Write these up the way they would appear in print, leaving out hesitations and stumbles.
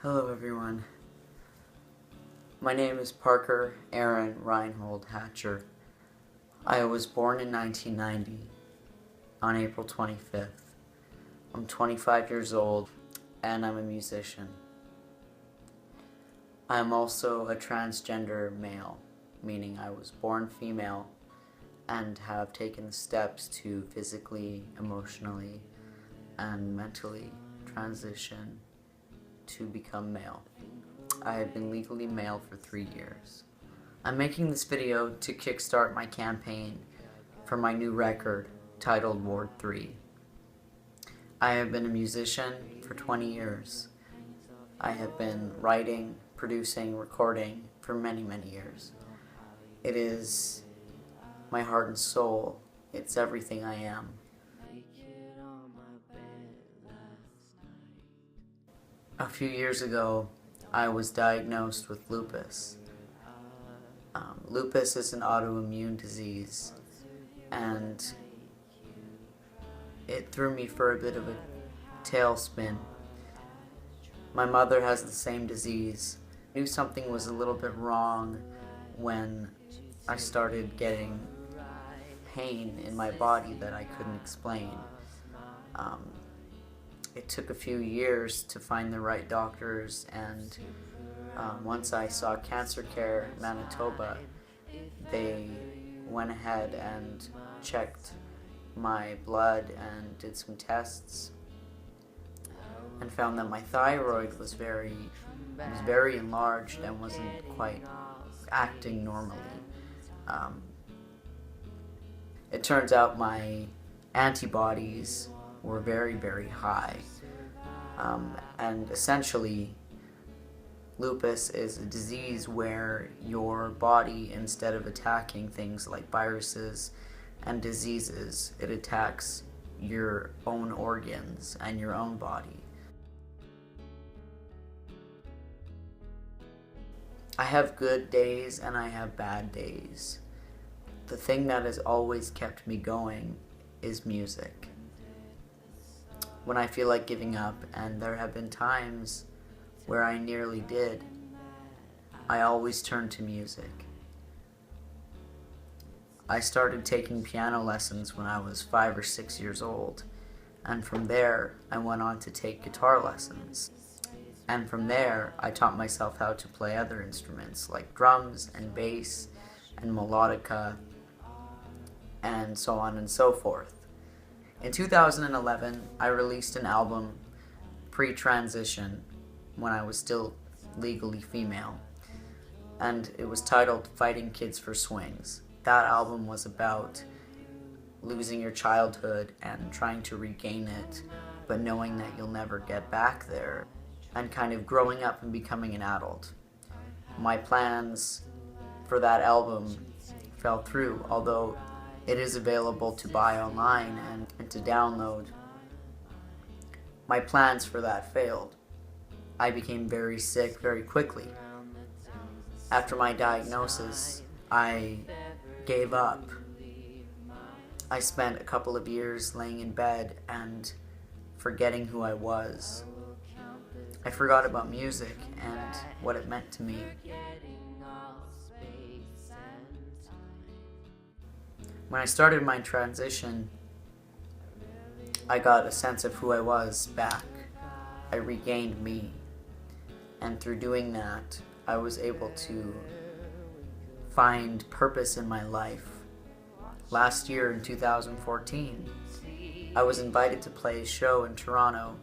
Hello everyone. My name is Parker Aaron Reinhold Hatcher. I was born in 1990 on April 25th. I'm 25 years old and I'm a musician. I'm also a transgender male, meaning I was born female and have taken the steps to physically, emotionally, and mentally transition to become male. I have been legally male for 3 years. I'm making this video to kickstart my campaign for my new record titled Ward 3. I have been a musician for 20 years. I have been writing, producing, recording for many, many years. It is my heart and soul. It's everything I am. A few years ago, I was diagnosed with lupus. Lupus is an autoimmune disease, and it threw me for a bit of a tailspin. My mother has the same disease. I knew something was a little bit wrong when I started getting pain in my body that I couldn't explain. It took a few years to find the right doctors, and once I saw Cancer Care Manitoba, they went ahead and checked my blood and did some tests and found that my thyroid was very enlarged and wasn't quite acting normally. It turns out my antibodies were very, very high. And essentially, lupus is a disease where your body, instead of attacking things like viruses and diseases, it attacks your own organs and your own body. I have good days and I have bad days. The thing that has always kept me going is music. When I feel like giving up, and there have been times where I nearly did, I always turn to music. I started taking piano lessons when I was 5 or 6 years old, and from there I went on to take guitar lessons. And from there I taught myself how to play other instruments like drums and bass and melodica and so on and so forth. In 2011, I released an album pre-transition when I was still legally female, and it was titled Fighting Kids for Swings. That album was about losing your childhood and trying to regain it, but knowing that you'll never get back there, and kind of growing up and becoming an adult. My plans for that album fell through, although it is available to buy online and to download. My plans for that failed. I became very sick very quickly. After my diagnosis, I gave up. I spent a couple of years laying in bed and forgetting who I was. I forgot about music and what it meant to me. When I started my transition, I got a sense of who I was back. I regained me. And through doing that, I was able to find purpose in my life. Last year in 2014, I was invited to play a show in Toronto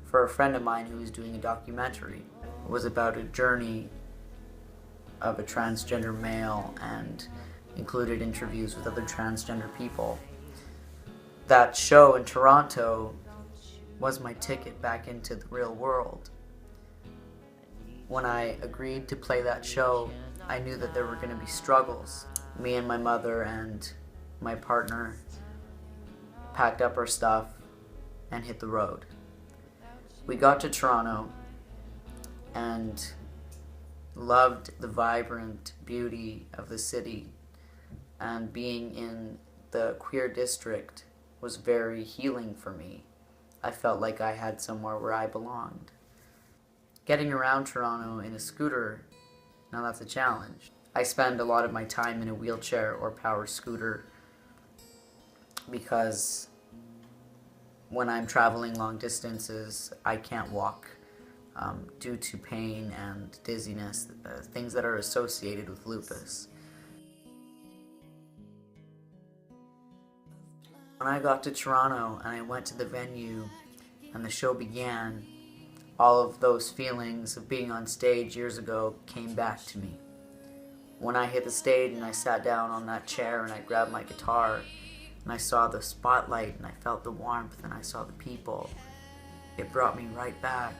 for a friend of mine who was doing a documentary. It was about a journey of a transgender male and included interviews with other transgender people. That show in Toronto was my ticket back into the real world. When I agreed to play that show, I knew that there were going to be struggles. Me and my mother and my partner packed up our stuff and hit the road. We got to Toronto and loved the vibrant beauty of the city, and being in the queer district was very healing for me. I felt like I had somewhere where I belonged. Getting around Toronto in a scooter, now that's a challenge. I spend a lot of my time in a wheelchair or powered scooter because when I'm traveling long distances, I can't walk due to pain and dizziness, things that are associated with lupus. When I got to Toronto and I went to the venue and the show began, all of those feelings of being on stage years ago came back to me. When I hit the stage and I sat down on that chair and I grabbed my guitar and I saw the spotlight and I felt the warmth and I saw the people, it brought me right back,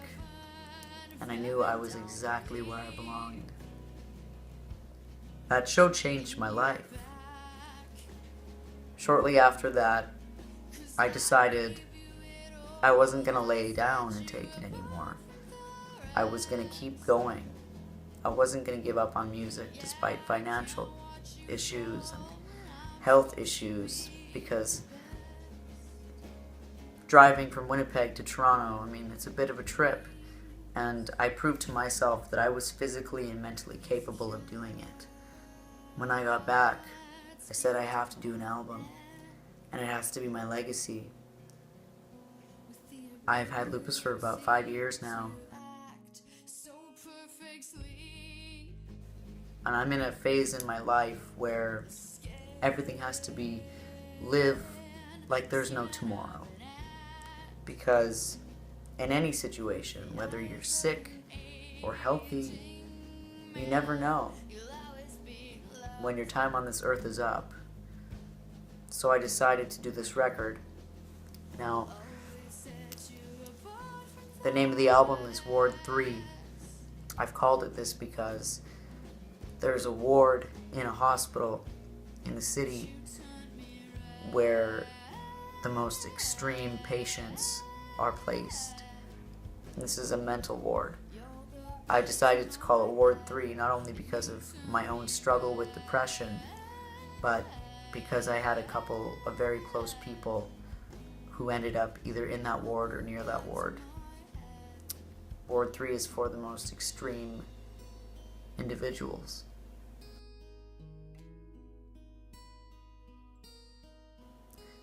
and I knew I was exactly where I belonged. That show changed my life. Shortly after that, I decided I wasn't going to lay down and take it anymore. I was going to keep going. I wasn't going to give up on music despite financial issues and health issues, because driving from Winnipeg to Toronto, it's a bit of a trip, and I proved to myself that I was physically and mentally capable of doing it. When I got back, I said I have to do an album, and it has to be my legacy. I've had lupus for about 5 years now, and I'm in a phase in my life where everything has to be live like there's no tomorrow. Because in any situation, whether you're sick or healthy, you never know when your time on this earth is up. So I decided to do this record. Now, the name of the album is Ward 3. I've called it this because there's a ward in a hospital in the city where the most extreme patients are placed. This is a mental ward. I decided to call it Ward 3 not only because of my own struggle with depression, but because I had a couple of very close people who ended up either in that ward or near that ward. Ward 3 is for the most extreme individuals.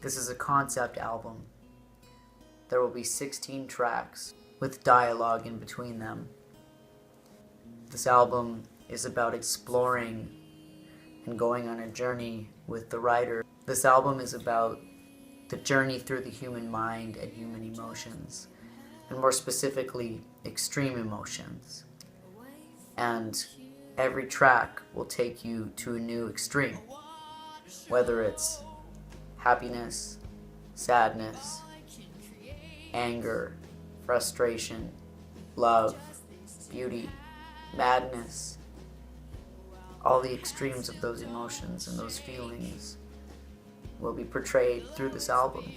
This is a concept album. There will be 16 tracks with dialogue in between them. This album is about exploring and going on a journey with the writer. This album is about the journey through the human mind and human emotions, and more specifically, extreme emotions. And every track will take you to a new extreme, whether it's happiness, sadness, anger, frustration, love, beauty, madness. All the extremes of those emotions and those feelings will be portrayed through this album.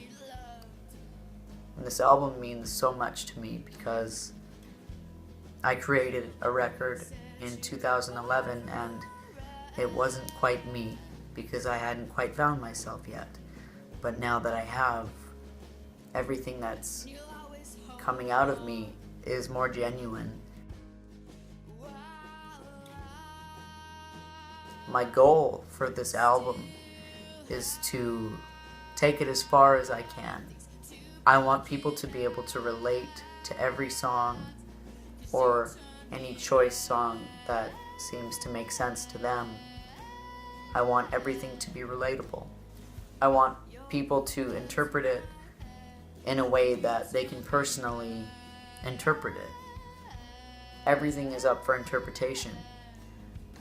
And this album means so much to me because I created a record in 2011 and it wasn't quite me because I hadn't quite found myself yet. But now that I have, everything that's coming out of me is more genuine. My goal for this album is to take it as far as I can. I want people to be able to relate to every song or any choice song that seems to make sense to them. I want everything to be relatable. I want people to interpret it in a way that they can personally interpret it. Everything is up for interpretation,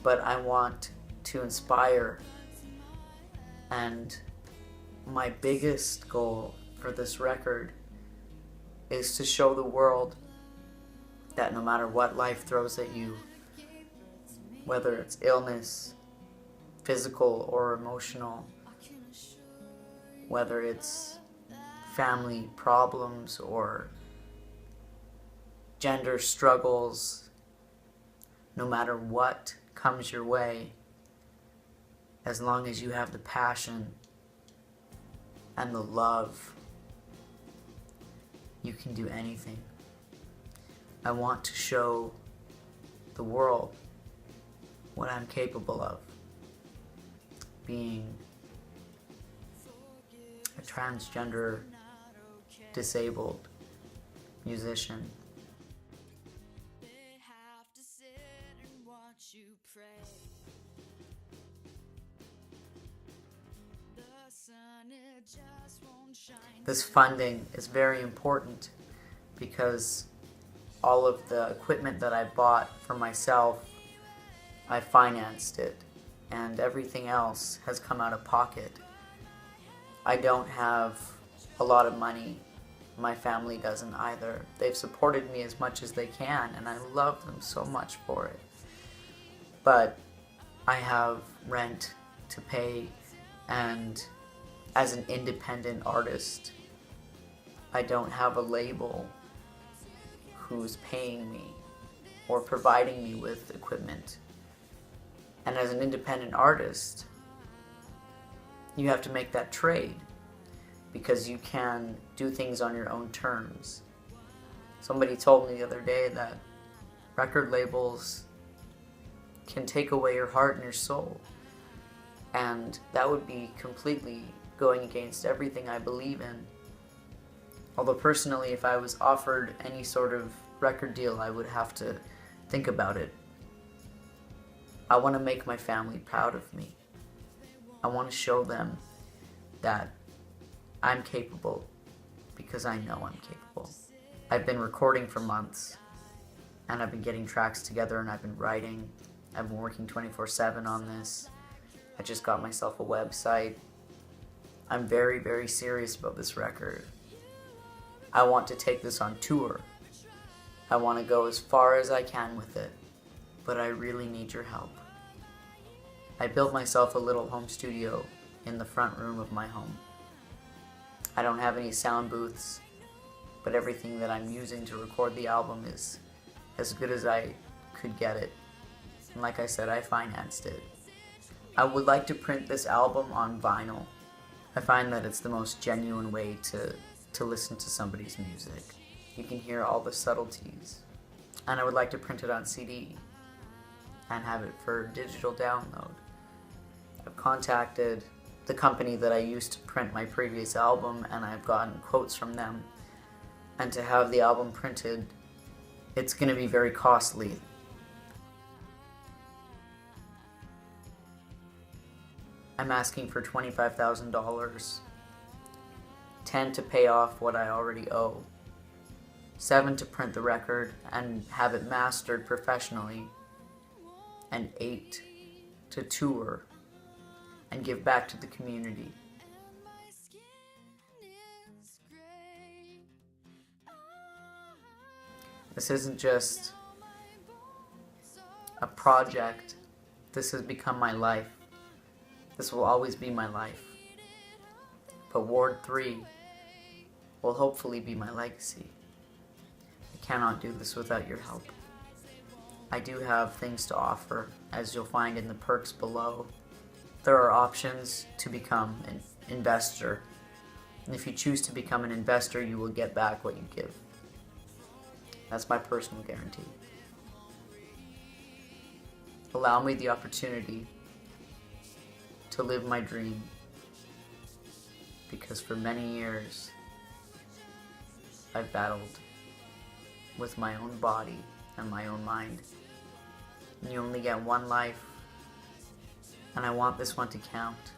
but I want to inspire, and my biggest goal for this record is to show the world that no matter what life throws at you, whether it's illness, physical or emotional, whether it's family problems or gender struggles, no matter what comes your way, as long as you have the passion and the love, you can do anything. I want to show the world what I'm capable of, being a transgender, disabled musician. This funding is very important because all of the equipment that I bought for myself, I financed it, and everything else has come out of pocket. I don't have a lot of money. My family doesn't either. They've supported me as much as they can, and I love them so much for it. But I have rent to pay, and as an independent artist, I don't have a label who's paying me or providing me with equipment. And as an independent artist, you have to make that trade because you can do things on your own terms. Somebody told me the other day that record labels can take away your heart and your soul, and that would be completely going against everything I believe in. Although personally, if I was offered any sort of record deal, I would have to think about it. I want to make my family proud of me. I want to show them that I'm capable because I know I'm capable. I've been recording for months, and I've been getting tracks together, and I've been writing. I've been working 24/7 on this. I just got myself a website. I'm very, very serious about this record. I want to take this on tour. I want to go as far as I can with it, but I really need your help. I built myself a little home studio in the front room of my home. I don't have any sound booths, but everything that I'm using to record the album is as good as I could get it. And like I said, I financed it. I would like to print this album on vinyl. I find that it's the most genuine way to listen to somebody's music. You can hear all the subtleties. And I would like to print it on CD and have it for digital download. I've contacted the company that I used to print my previous album, and I've gotten quotes from them. And to have the album printed, it's going to be very costly. I'm asking for $25,000, 10 to pay off what I already owe, 7 to print the record and have it mastered professionally, and 8 to tour and give back to the community. This isn't just a project. This has become my life. This will always be my life. But Ward 3 will hopefully be my legacy. I cannot do this without your help. I do have things to offer, as you'll find in the perks below. There are options to become an investor. And if you choose to become an investor, you will get back what you give. That's my personal guarantee. Allow me the opportunity to live my dream, because for many years I've battled with my own body and my own mind. And you only get one life, and I want this one to count.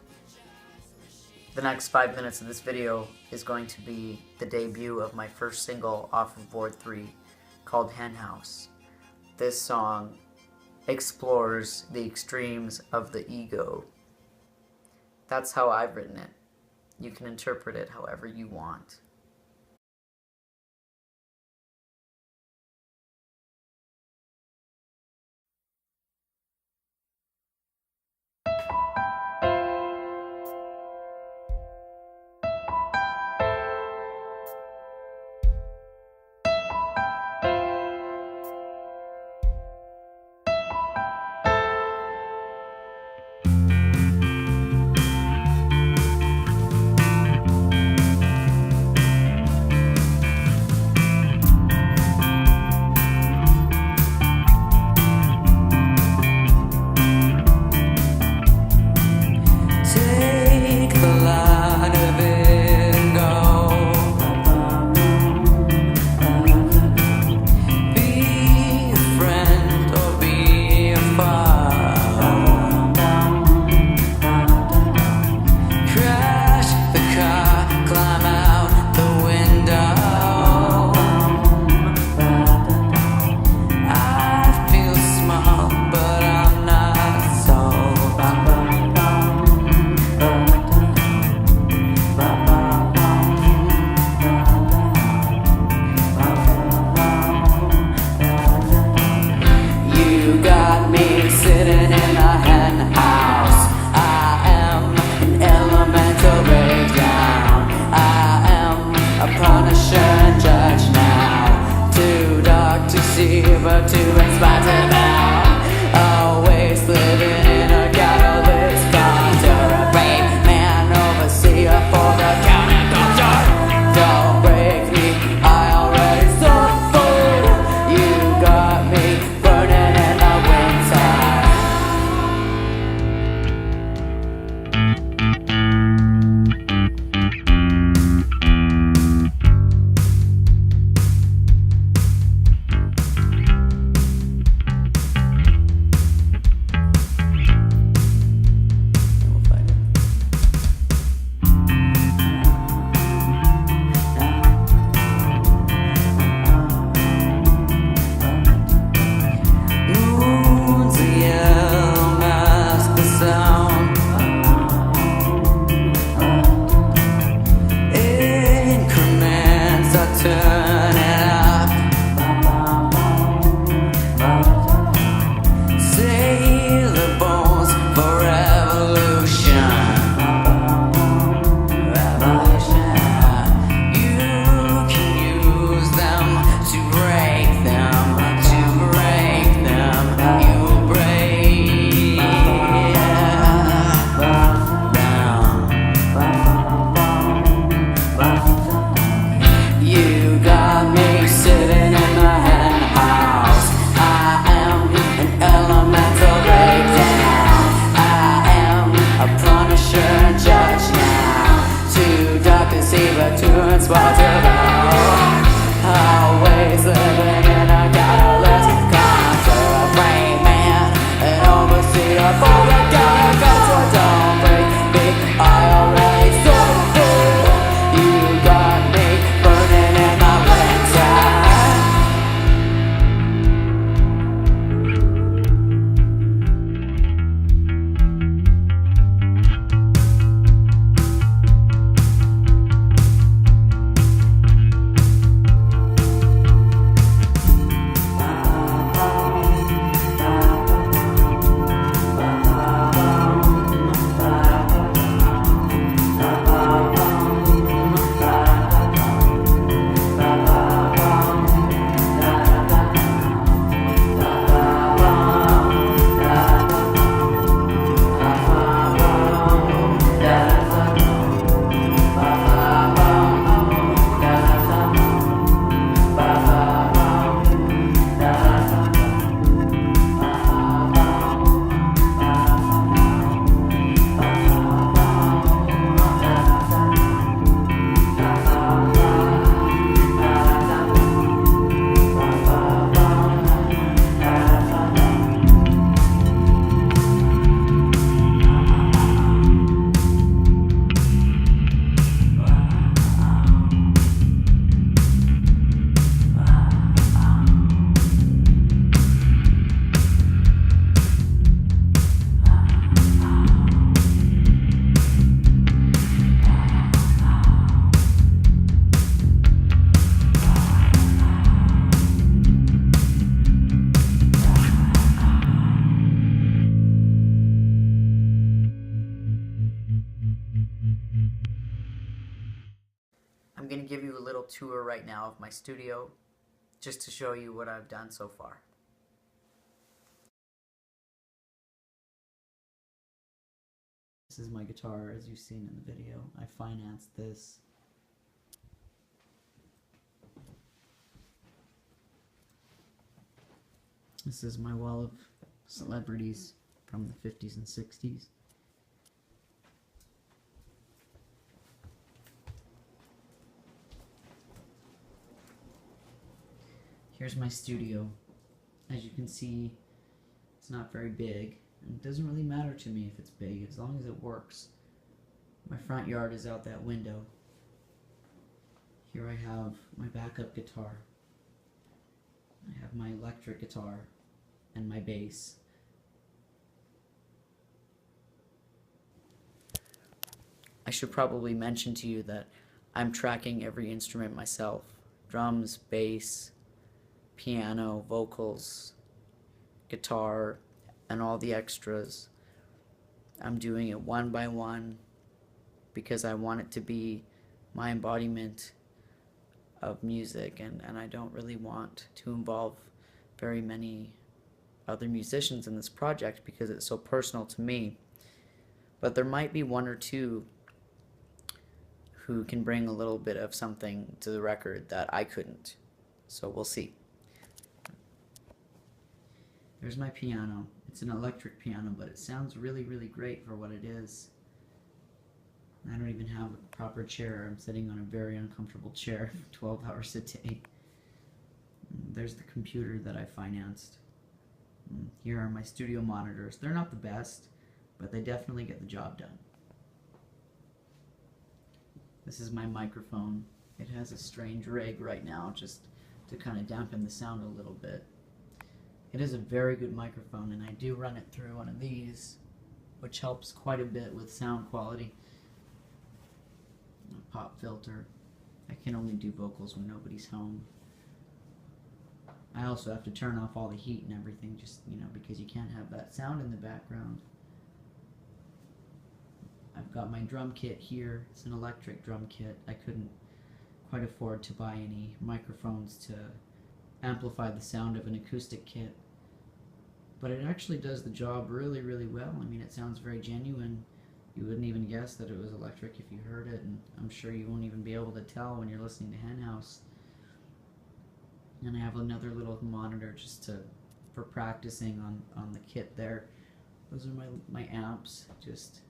The next 5 minutes of this video is going to be the debut of my first single off of Ward 3, called Hen House. This song explores the extremes of the ego. That's how I've written it. You can interpret it however you want. responsible. Always living in a catalyst constrained man, and oversee a forward gotta so don't break me. I already saw through. You got me burning in my winter. I'm going to give you a little tour right now of my studio, just to show you what I've done so far. This is my guitar, as you've seen in the video. I financed this. This is my wall of celebrities from the 50s and 60s. Here's my studio. As you can see, it's not very big, and it doesn't really matter to me if it's big, as long as it works. My front yard is out that window. Here I have my backup guitar. I have my electric guitar and my bass. I should probably mention to you that I'm tracking every instrument myself. Drums, bass, piano, vocals, guitar, and all the extras. I'm doing it one by one because I want it to be my embodiment of music, and I don't really want to involve very many other musicians in this project because it's so personal to me. But there might be one or two who can bring a little bit of something to the record that I couldn't. So we'll see. There's my piano. It's an electric piano, but it sounds really, really great for what it is. I don't even have a proper chair. I'm sitting on a very uncomfortable chair 12 hours a day. There's the computer that I financed. Here are my studio monitors. They're not the best, but they definitely get the job done. This is my microphone. It has a strange rig right now just to kind of dampen the sound a little bit. It is a very good microphone, and I do run it through one of these, which helps quite a bit with sound quality. A pop filter. I can only do vocals when nobody's home. I also have to turn off all the heat and everything, just, because you can't have that sound in the background. I've got my drum kit here. It's an electric drum kit. I couldn't quite afford to buy any microphones to amplify the sound of an acoustic kit, but it actually does the job really, really well. I mean, it sounds very genuine. You wouldn't even guess that it was electric if you heard it, and I'm sure you won't even be able to tell when you're listening to Hen House. And I have another little monitor just for practicing on the kit there. Those are my amps, just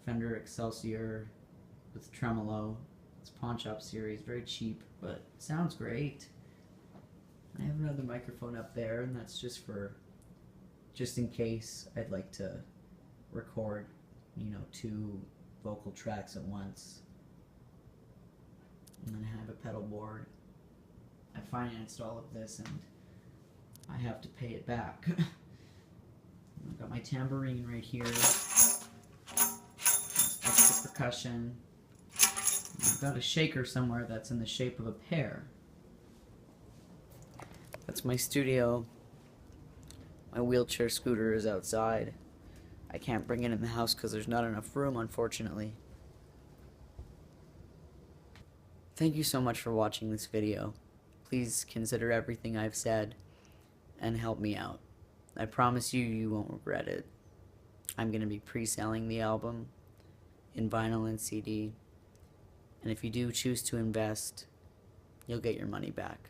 Fender Excelsior with tremolo, It's Pawn Shop series, very cheap, but sounds great. I have another microphone up there, and that's just in case I'd like to record, 2 vocal tracks at once. And then I have a pedal board. I financed all of this, and I have to pay it back. I've got my tambourine right here. Extra percussion. I've got a shaker somewhere that's in the shape of a pear. That's my studio. My wheelchair scooter is outside. I can't bring it in the house because there's not enough room, unfortunately. Thank you so much for watching this video. Please consider everything I've said and help me out. I promise you won't regret it. I'm going to be pre-selling the album in vinyl and CD. And if you do choose to invest, you'll get your money back.